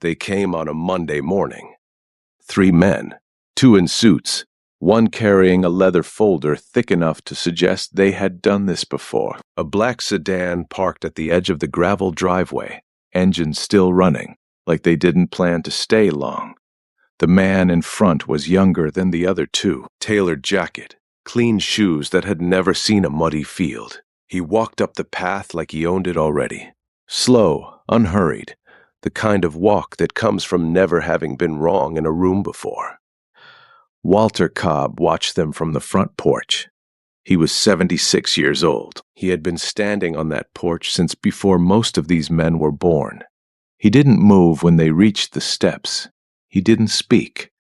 They came on a Monday morning. 3 men, 2 in suits, one carrying a leather folder thick enough to suggest they had done this before. A black sedan parked at the edge of the gravel driveway, engine still running, like they didn't plan to stay long. The man in front was younger than the other 2, tailored jacket, clean shoes that had never seen a muddy field. He walked up the path like he owned it already. Slow, unhurried, the kind of walk that comes from never having been wrong in a room before. Walter Cobb watched them from the front porch. He was 76 years old. He had been standing on that porch since before most of these men were born. He didn't move when they reached the steps. He didn't speak.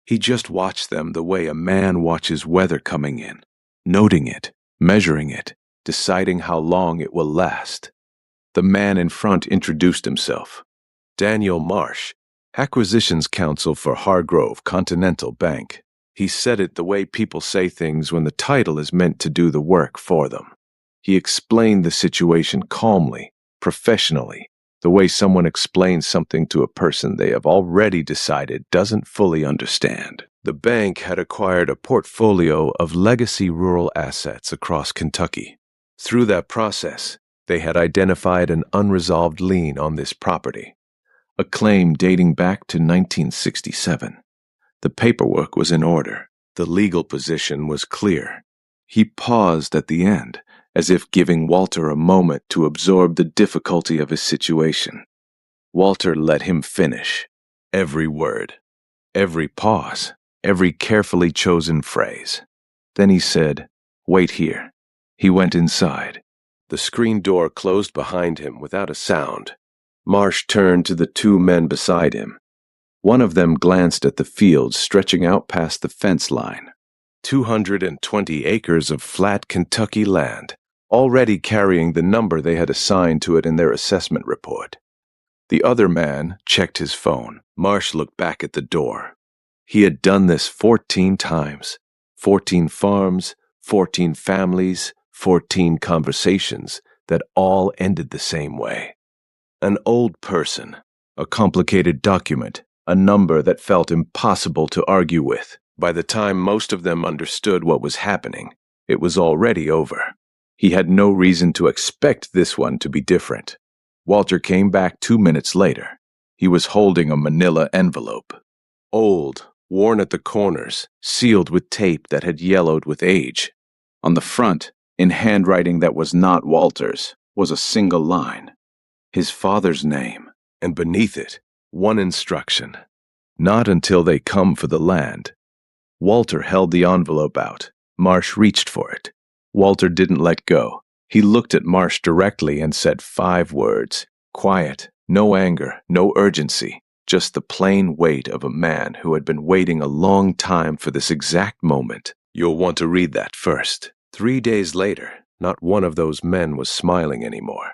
He just watched them the way a man watches weather coming in, noting it, measuring it, deciding how long it will last. The man in front introduced himself. Daniel Marsh, Acquisitions Counsel for Hargrove Continental Bank. He said it the way people say things when the title is meant to do the work for them. He explained the situation calmly, professionally, the way someone explains something to a person they have already decided doesn't fully understand. The bank had acquired a portfolio of legacy rural assets across Kentucky. Through that process, they had identified an unresolved lien on this property, a claim dating back to 1967. The paperwork was in order. The legal position was clear. He paused at the end, as if giving Walter a moment to absorb the difficulty of his situation. Walter let him finish. Every word, every pause, every carefully chosen phrase. Then he said, "Wait here." He went inside. The screen door closed behind him without a sound. Marsh turned to the 2 men beside him. One of them glanced at the fields stretching out past the fence line. 220 acres of flat Kentucky land, already carrying the number they had assigned to it in their assessment report. The other man checked his phone. Marsh looked back at the door. He had done this 14 times. 14 farms, 14 families, 14 conversations that all ended the same way. An old person, a complicated document, a number that felt impossible to argue with. By the time most of them understood what was happening, it was already over. He had no reason to expect this one to be different. Walter came back 2 minutes later. He was holding a manila envelope. Old, worn at the corners, sealed with tape that had yellowed with age. On the front, in handwriting that was not Walter's, was a single line. His father's name, and beneath it, one instruction: not until they come for the land. Walter held the envelope out. Marsh reached for it. Walter didn't let go. He looked at Marsh directly and said 5 words. Quiet, no anger, no urgency, just the plain weight of a man who had been waiting a long time for this exact moment. You'll want to read that first. 3 days later, not one of those men was smiling anymore.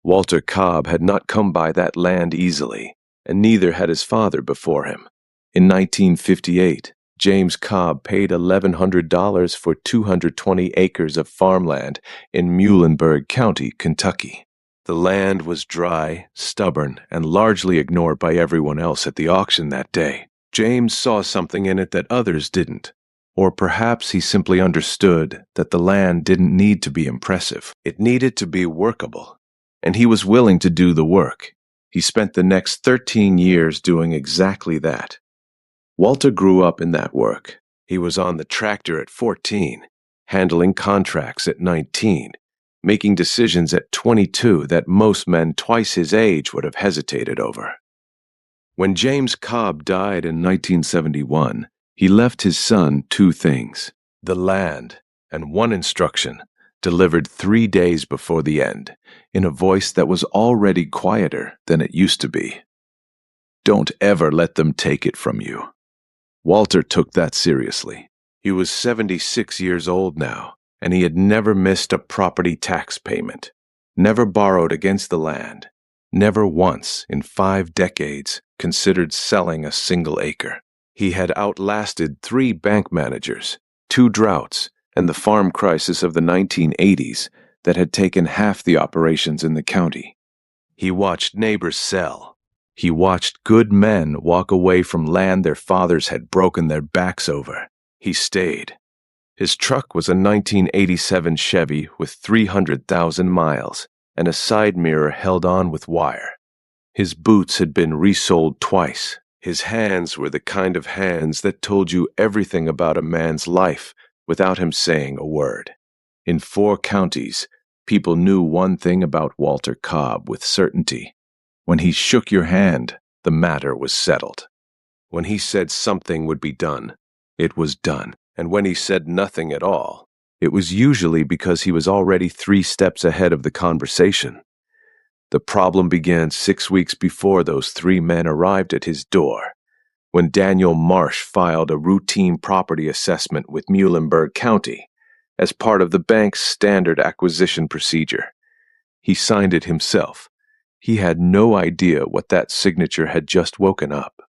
Walter Cobb had not come by that land easily, and neither had his father before him. In 1958, James Cobb paid $1,100 for 220 acres of farmland in Muhlenberg County, Kentucky. The land was dry, stubborn, and largely ignored by everyone else at the auction that day. James saw something in it that others didn't. Or perhaps he simply understood that the land didn't need to be impressive. It needed to be workable. And he was willing to do the work. He spent the next 13 years doing exactly that. Walter grew up in that work. He was on the tractor at 14, handling contracts at 19, making decisions at 22 that most men twice his age would have hesitated over. When James Cobb died in 1971, he left his son 2 things: the land and one instruction, delivered 3 days before the end, in a voice that was already quieter than it used to be. Don't ever let them take it from you. Walter took that seriously. He was 76 years old now, and he had never missed a property tax payment, never borrowed against the land, never once in 5 decades considered selling a single acre. He had outlasted 3 bank managers, 2 droughts, and the farm crisis of the 1980s that had taken half the operations in the county. He watched neighbors sell, He watched good men walk away from land their fathers had broken their backs over. He stayed. His truck was a 1987 Chevy with 300,000 miles and a side mirror held on with wire. His boots had been resoled twice. His hands were the kind of hands that told you everything about a man's life without him saying a word. In 4 counties, people knew one thing about Walter Cobb with certainty. When he shook your hand, the matter was settled. When he said something would be done, it was done. And when he said nothing at all, it was usually because he was already 3 steps ahead of the conversation. The problem began 6 weeks before those 3 men arrived at his door, when Daniel Marsh filed a routine property assessment with Muhlenberg County as part of the bank's standard acquisition procedure. He signed it himself. He had no idea what that signature had just woken up.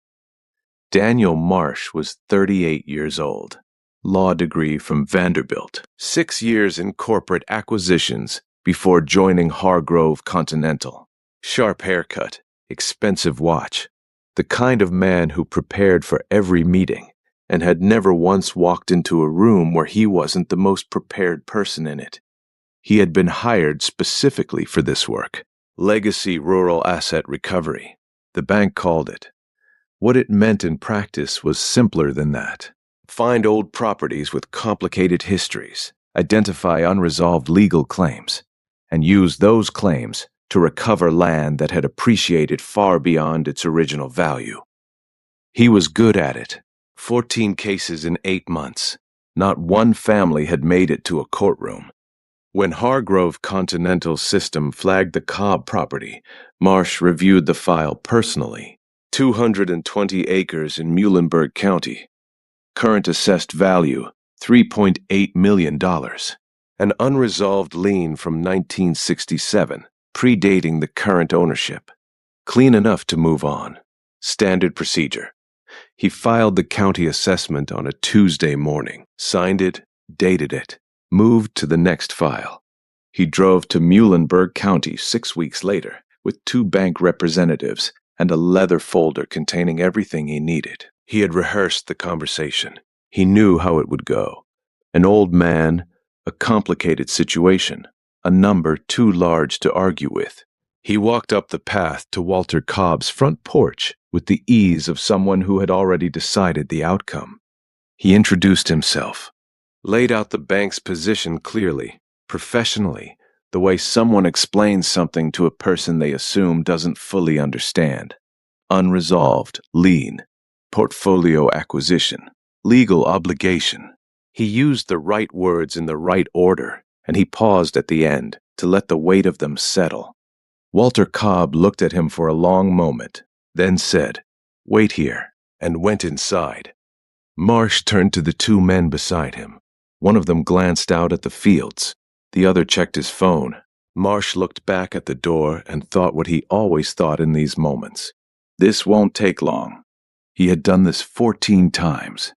Daniel Marsh was 38 years old. Law degree from Vanderbilt, 6 years in corporate acquisitions before joining Hargrove Continental. Sharp haircut, expensive watch, the kind of man who prepared for every meeting and had never once walked into a room where he wasn't the most prepared person in it. He had been hired specifically for this work, Legacy Rural Asset Recovery, the bank called it. What it meant in practice was simpler than that. Find old properties with complicated histories, identify unresolved legal claims, and use those claims to recover land that had appreciated far beyond its original value. He was good at it. 14 cases in 8 months. Not one family had made it to a courtroom. When Hargrove Continental's system flagged the Cobb property, Marsh reviewed the file personally. 220 acres in Muhlenberg County. Current assessed value, $3.8 million. An unresolved lien from 1967, predating the current ownership. Clean enough to move on. Standard procedure. He filed the county assessment on a Tuesday morning, signed it, dated it, moved to the next file. He drove to Muhlenberg County 6 weeks later with 2 bank representatives and a leather folder containing everything he needed. He had rehearsed the conversation. He knew how it would go. An old man, a complicated situation, a number too large to argue with. He walked up the path to Walter Cobb's front porch with the ease of someone who had already decided the outcome. He introduced himself, laid out the bank's position clearly, professionally, the way someone explains something to a person they assume doesn't fully understand. Unresolved, lien, portfolio acquisition, legal obligation. He used the right words in the right order, and he paused at the end to let the weight of them settle. Walter Cobb looked at him for a long moment, then said, "Wait here," and went inside. Marsh turned to the 2 men beside him. One of them glanced out at the fields. The other checked his phone. Marsh looked back at the door and thought what he always thought in these moments. This won't take long. He had done this 14 times.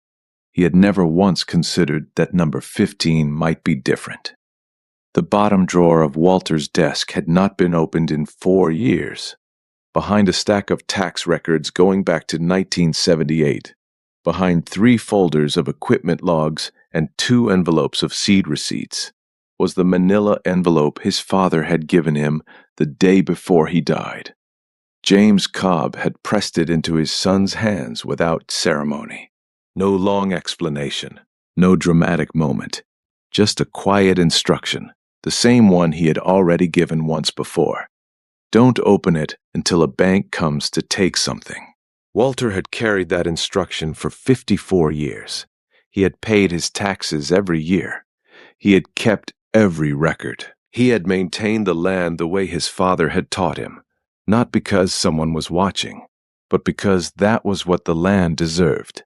He had never once considered that number 15 might be different. The bottom drawer of Walter's desk had not been opened in 4 years. Behind a stack of tax records going back to 1978, behind 3 folders of equipment logs and 2 envelopes of seed receipts, was the manila envelope his father had given him the day before he died. James Cobb had pressed it into his son's hands without ceremony. No long explanation, no dramatic moment, just a quiet instruction, the same one he had already given once before. Don't open it until a bank comes to take something. Walter had carried that instruction for 54 years. He had paid his taxes every year. He had kept every record. He had maintained the land the way his father had taught him, not because someone was watching, but because that was what the land deserved.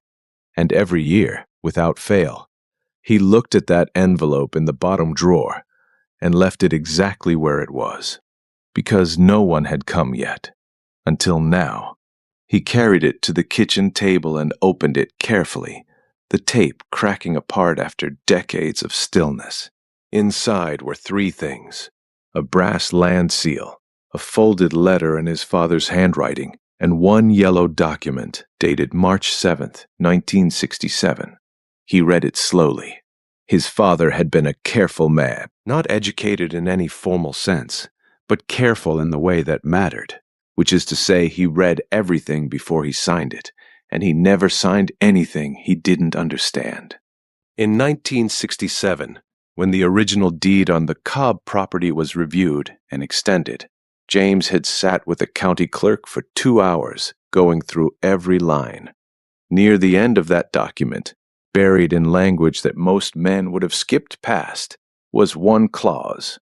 And every year, without fail, he looked at that envelope in the bottom drawer and left it exactly where it was, because no one had come yet, until now. He carried it to the kitchen table and opened it carefully, the tape cracking apart after decades of stillness. Inside were 3 things: a brass land seal, a folded letter in his father's handwriting, and one yellow document dated March 7th, 1967. He read it slowly. His father had been a careful man, not educated in any formal sense, but careful in the way that mattered, which is to say he read everything before he signed it, and he never signed anything he didn't understand. In 1967, when the original deed on the Cobb property was reviewed and extended, James had sat with the county clerk for 2 hours, going through every line. Near the end of that document, buried in language that most men would have skipped past, was one clause.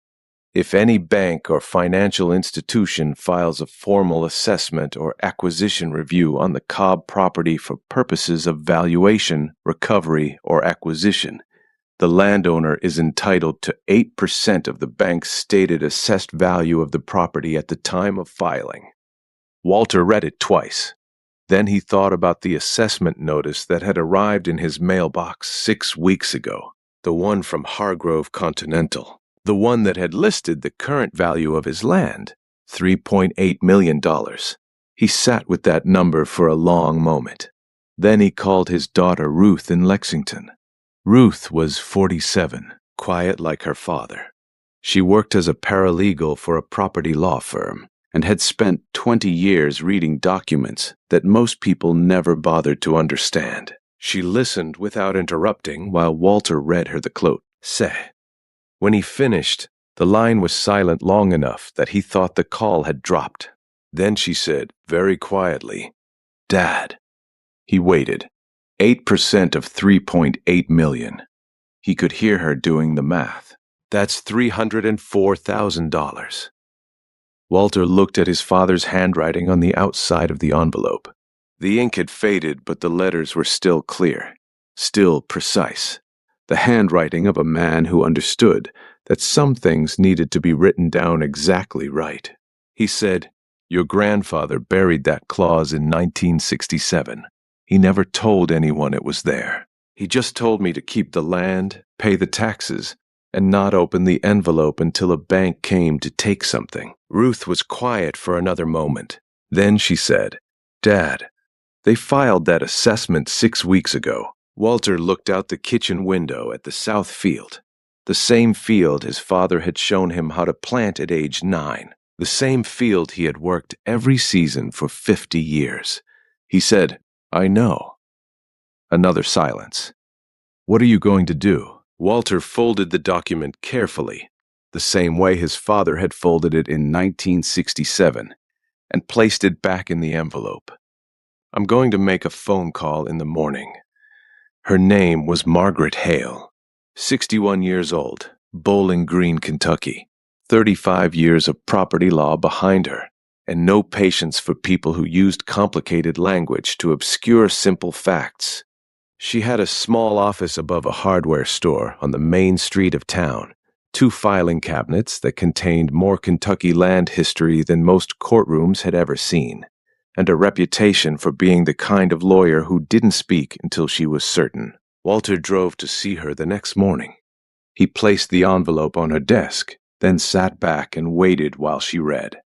If any bank or financial institution files a formal assessment or acquisition review on the Cobb property for purposes of valuation, recovery, or acquisition, the landowner is entitled to 8% of the bank's stated assessed value of the property at the time of filing. Walter read it twice. Then he thought about the assessment notice that had arrived in his mailbox 6 weeks ago, the one from Hargrove Continental, the one that had listed the current value of his land, $3.8 million. He sat with that number for a long moment. Then he called his daughter Ruth in Lexington. Ruth was 47, quiet like her father. She worked as a paralegal for a property law firm and had spent 20 years reading documents that most people never bothered to understand. She listened without interrupting while Walter read her the close. When he finished, the line was silent long enough that he thought the call had dropped. Then she said, very quietly, "Dad." He waited. 8% of $3.8 million. He could hear her doing the math. That's $304,000. Walter looked at his father's handwriting on the outside of the envelope. The ink had faded, but the letters were still clear, still precise. The handwriting of a man who understood that some things needed to be written down exactly right. He said, "Your grandfather buried that clause in 1967. He never told anyone it was there. He just told me to keep the land, pay the taxes, and not open the envelope until a bank came to take something." Ruth was quiet for another moment. Then she said, "Dad, they filed that assessment 6 weeks ago." Walter looked out the kitchen window at the south field, the same field his father had shown him how to plant at age 9, the same field he had worked every season for 50 years. He said, "I know." Another silence. "What are you going to do?" Walter folded the document carefully, the same way his father had folded it in 1967, and placed it back in the envelope. "I'm going to make a phone call in the morning." Her name was Margaret Hale, 61 years old, Bowling Green, Kentucky, 35 years of property law behind her, and no patience for people who used complicated language to obscure simple facts. She had a small office above a hardware store on the main street of town, 2 filing cabinets that contained more Kentucky land history than most courtrooms had ever seen, and a reputation for being the kind of lawyer who didn't speak until she was certain. Walter drove to see her the next morning. He placed the envelope on her desk, then sat back and waited while she read.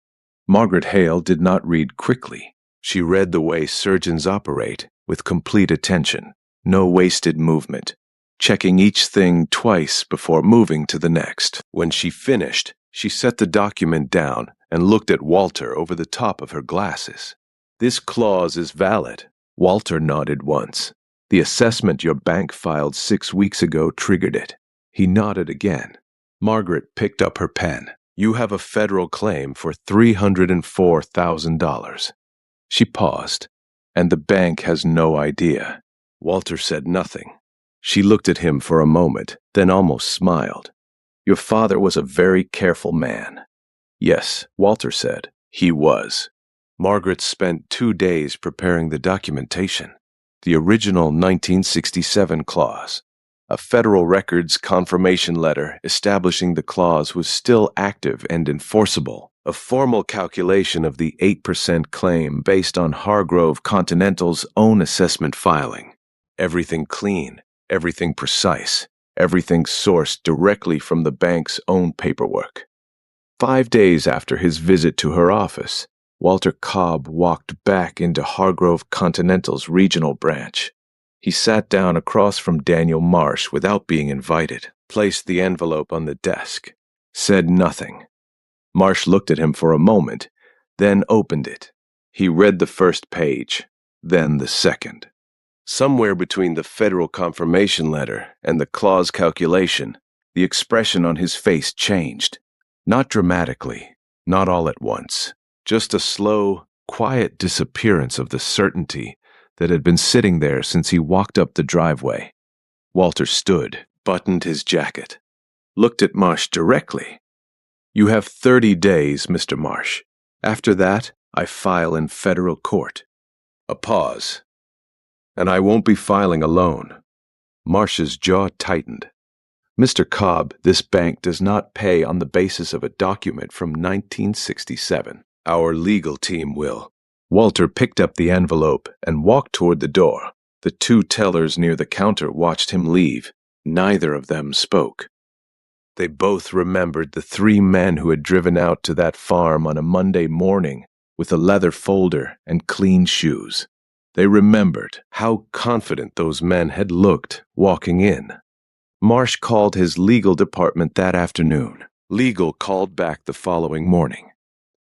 Margaret Hale did not read quickly. She read the way surgeons operate, with complete attention, no wasted movement, checking each thing twice before moving to the next. When she finished, she set the document down and looked at Walter over the top of her glasses. "This clause is valid." Walter nodded once. "The assessment your bank filed 6 weeks ago triggered it." He nodded again. Margaret picked up her pen. "You have a federal claim for $304,000. She paused. "And the bank has no idea." Walter said nothing. She looked at him for a moment, then almost smiled. "Your father was a very careful man." "Yes," Walter said, "he was." Margaret spent 2 days preparing the documentation. The original 1967 clause. A Federal Records confirmation letter establishing the clause was still active and enforceable. A formal calculation of the 8% claim based on Hargrove Continental's own assessment filing. Everything clean, everything precise, everything sourced directly from the bank's own paperwork. 5 days after his visit to her office, Walter Cobb walked back into Hargrove Continental's regional branch. He sat down across from Daniel Marsh without being invited, placed the envelope on the desk, said nothing. Marsh looked at him for a moment, then opened it. He read the first page, then the second. Somewhere between the federal confirmation letter and the clause calculation, the expression on his face changed. Not dramatically, not all at once, just a slow, quiet disappearance of the certainty that had been sitting there since he walked up the driveway. Walter stood, buttoned his jacket, looked at Marsh directly. "You have 30 days, Mr. Marsh. After that, I file in federal court." A pause. "And I won't be filing alone." Marsh's jaw tightened. "Mr. Cobb, this bank does not pay on the basis of a document from 1967. Our legal team will." Walter picked up the envelope and walked toward the door. The two tellers near the counter watched him leave. Neither of them spoke. They both remembered the 3 men who had driven out to that farm on a Monday morning with a leather folder and clean shoes. They remembered how confident those men had looked walking in. Marsh called his legal department that afternoon. Legal called back the following morning.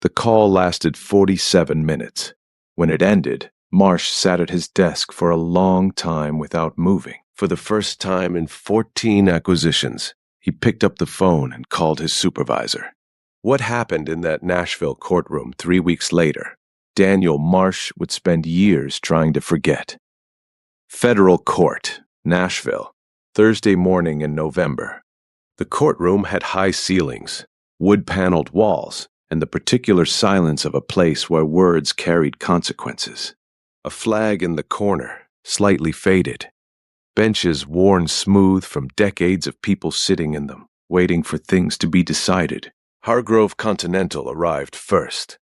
The call lasted 47 minutes. When it ended, Marsh sat at his desk for a long time without moving. For the first time in 14 acquisitions, he picked up the phone and called his supervisor. What happened in that Nashville courtroom 3 weeks later, Daniel Marsh would spend years trying to forget. Federal Court, Nashville, Thursday morning in November. The courtroom had high ceilings, wood-paneled walls, and the particular silence of a place where words carried consequences. A flag in the corner, slightly faded. Benches worn smooth from decades of people sitting in them, waiting for things to be decided. Hargrove Continental arrived first.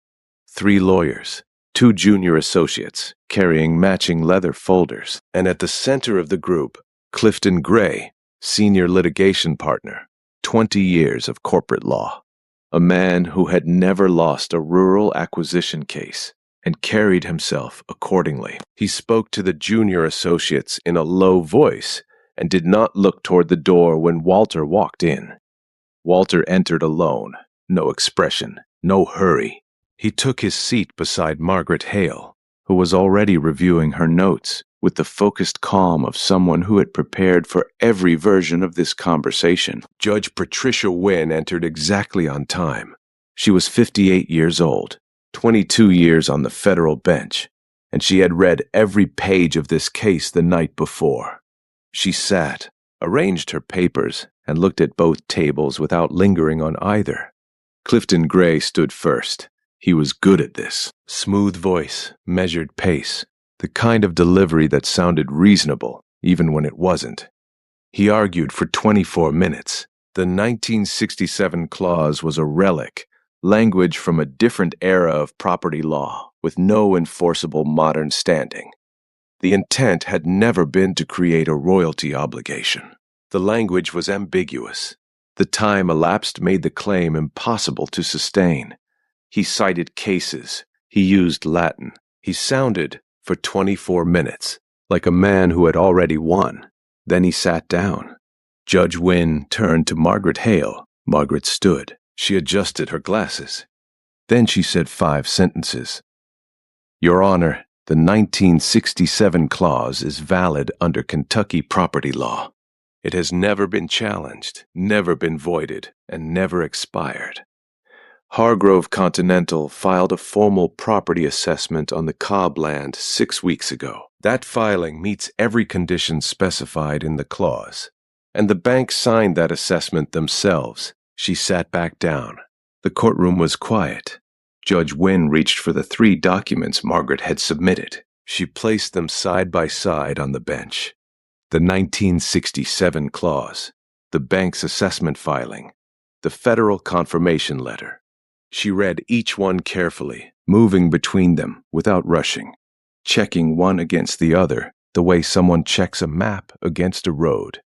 3 lawyers, 2 junior associates, carrying matching leather folders, and at the center of the group, Clifton Gray, senior litigation partner, 20 years of corporate law. A man who had never lost a rural acquisition case and carried himself accordingly. He spoke to the junior associates in a low voice and did not look toward the door when Walter walked in. Walter entered alone, no expression, no hurry. He took his seat beside Margaret Hale, who was already reviewing her notes with the focused calm of someone who had prepared for every version of this conversation. Judge Patricia Wynn entered exactly on time. She was 58 years old, 22 years on the federal bench, and she had read every page of this case the night before. She sat, arranged her papers, and looked at both tables without lingering on either. Clifton Gray stood first. He was good at this. Smooth voice, measured pace, the kind of delivery that sounded reasonable, even when it wasn't. He argued for 24 minutes. The 1967 clause was a relic, language from a different era of property law, with no enforceable modern standing. The intent had never been to create a royalty obligation. The language was ambiguous. The time elapsed made the claim impossible to sustain. He cited cases. He used Latin. He sounded, for 24 minutes, like a man who had already won. Then he sat down. Judge Wynn turned to Margaret Hale. Margaret stood. She adjusted her glasses. Then she said 5 sentences. "Your Honor, the 1967 clause is valid under Kentucky property law. It has never been challenged, never been voided, and never expired. Hargrove Continental filed a formal property assessment on the Cobb land 6 weeks ago. That filing meets every condition specified in the clause, and the bank signed that assessment themselves." She sat back down. The courtroom was quiet. Judge Wynn reached for the 3 documents Margaret had submitted. She placed them side by side on the bench. The 1967 clause, the bank's assessment filing, the federal confirmation letter. She read each one carefully, moving between them without rushing, checking one against the other the way someone checks a map against a road.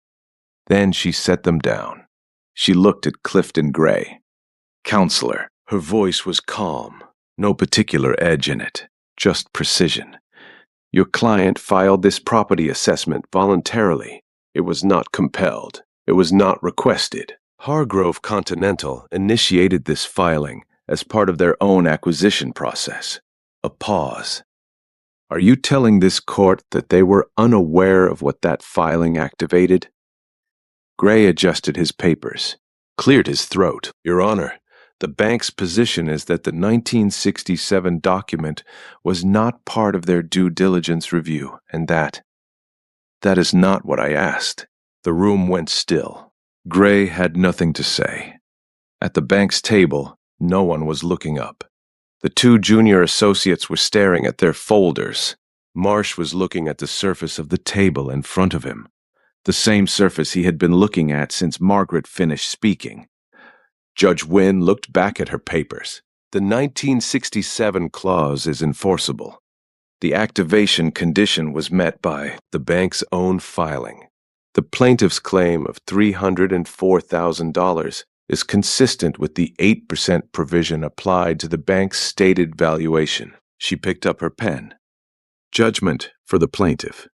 Then she set them down. She looked at Clifton Gray. "Counselor." Her voice was calm, No particular edge in it, just precision. Your client filed this property assessment voluntarily. It was not compelled. It was not requested. Hargrove Continental initiated this filing as part of their own acquisition process. A pause. Are you telling this court that they were unaware of what that filing activated? Gray adjusted his papers, cleared his throat. Your Honor, the bank's position is that the 1967 document was not part of their due diligence review, and that is not what I asked. The room went still. Gray had nothing to say. At the bank's table, no one was looking up. The two junior associates were staring at their folders. Marsh was looking at the surface of the table in front of him, the same surface he had been looking at since Margaret finished speaking. Judge Wynne looked back at her papers. The 1967 clause is enforceable. The activation condition was met by the bank's own filing. The plaintiff's claim of $304,000 is consistent with the 8% provision applied to the bank's stated valuation. She picked up her pen. Judgment for the plaintiff.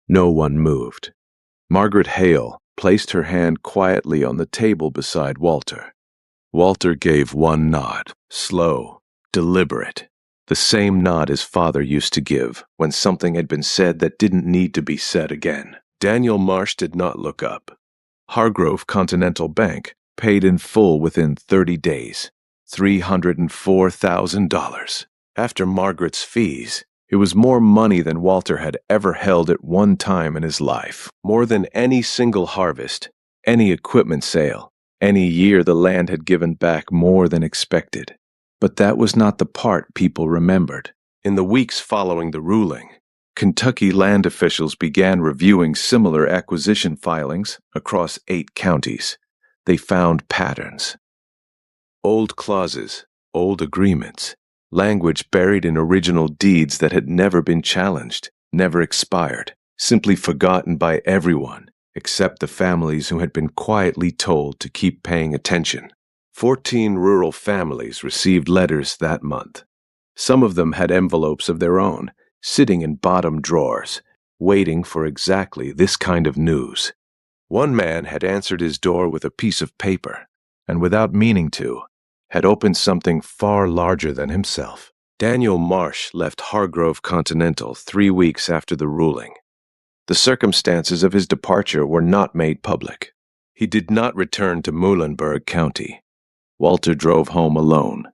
No one moved. Margaret Hale placed her hand quietly on the table beside Walter. Walter gave one nod, slow, deliberate, the same nod his father used to give when something had been said that didn't need to be said again. Daniel Marsh did not look up. Hargrove Continental Bank paid in full within 30 days, $304,000. After Margaret's fees, it was more money than Walter had ever held at one time in his life, more than any single harvest, any equipment sale, any year the land had given back more than expected. But that was not the part people remembered. In the weeks following the ruling, Kentucky land officials began reviewing similar acquisition filings across 8 counties. They found patterns. Old clauses, old agreements, language buried in original deeds that had never been challenged, never expired, simply forgotten by everyone except the families who had been quietly told to keep paying attention. 14 rural families received letters that month. Some of them had envelopes of their own, sitting in bottom drawers, waiting for exactly this kind of news. One man had answered his door with a piece of paper, and without meaning to, had opened something far larger than himself. Daniel Marsh left Hargrove Continental 3 weeks after the ruling. The circumstances of his departure were not made public. He did not return to Muhlenberg County. Walter drove home alone.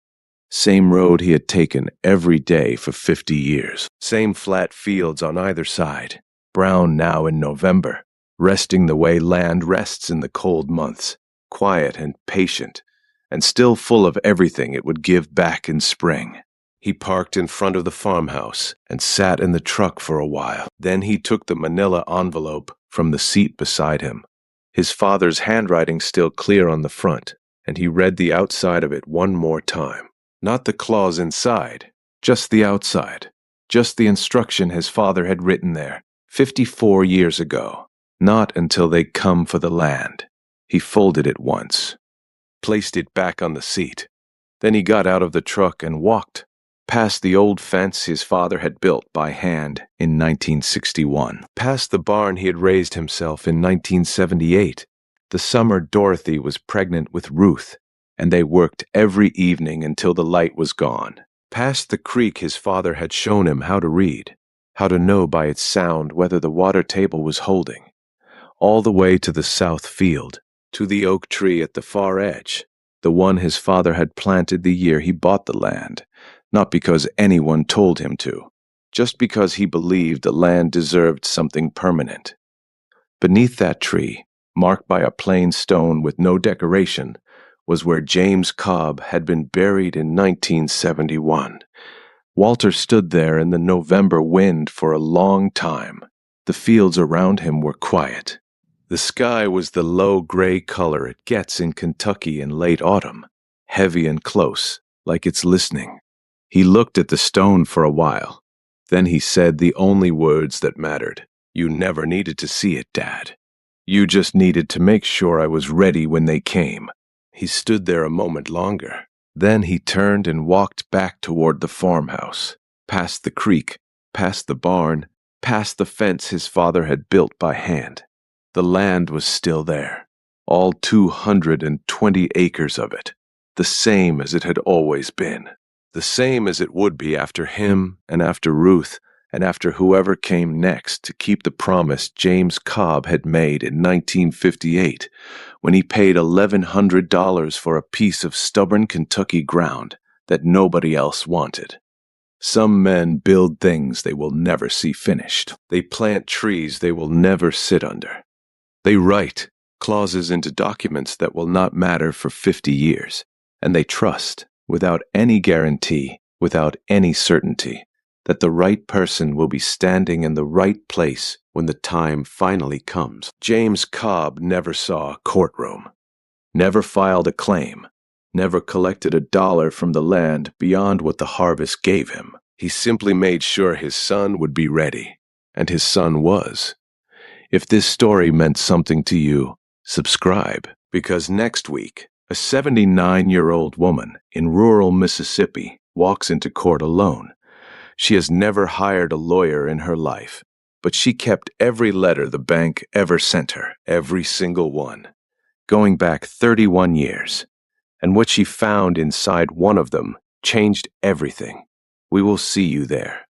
Same road he had taken every day for 50 years. Same flat fields on either side, brown now in November, resting the way land rests in the cold months, quiet and patient, and still full of everything it would give back in spring. He parked in front of the farmhouse and sat in the truck for a while. Then he took the manila envelope from the seat beside him, his father's handwriting still clear on the front, and he read the outside of it one more time. Not the clause inside, just the outside, just the instruction his father had written there 54 years ago. Not until they come for the land. He folded it once, placed it back on the seat. Then he got out of the truck and walked past the old fence his father had built by hand in 1961, past the barn he had raised himself in 1978, the summer Dorothy was pregnant with Ruth, and they worked every evening until the light was gone, past the creek his father had shown him how to read, how to know by its sound whether the water table was holding, all the way to the south field, to the oak tree at the far edge, the one his father had planted the year he bought the land, not because anyone told him to, just because he believed the land deserved something permanent. Beneath that tree, marked by a plain stone with no decoration, was where James Cobb had been buried in 1971. Walter stood there in the November wind for a long time. The fields around him were quiet. The sky was the low gray color it gets in Kentucky in late autumn, heavy and close, like it's listening. He looked at the stone for a while. Then he said the only words that mattered. "You never needed to see it, Dad. You just needed to make sure I was ready when they came." He stood there a moment longer. Then he turned and walked back toward the farmhouse, past the creek, past the barn, past the fence his father had built by hand. The land was still there, all 220 acres of it, the same as it had always been, the same as it would be after him and after Ruth and after whoever came next to keep the promise James Cobb had made in 1958 when he paid $1,100 for a piece of stubborn Kentucky ground that nobody else wanted. Some men build things they will never see finished. They plant trees they will never sit under. They write clauses into documents that will not matter for 50 years, and they trust, without any guarantee, without any certainty, that the right person will be standing in the right place when the time finally comes. James Cobb never saw a courtroom, never filed a claim, never collected $1 from the land beyond what the harvest gave him. He simply made sure his son would be ready, and his son was. If this story meant something to you, subscribe, because next week, a 79-year-old woman in rural Mississippi walks into court alone. She has never hired a lawyer in her life, but she kept every letter the bank ever sent her, every single one, going back 31 years. And what she found inside one of them changed everything. We will see you there.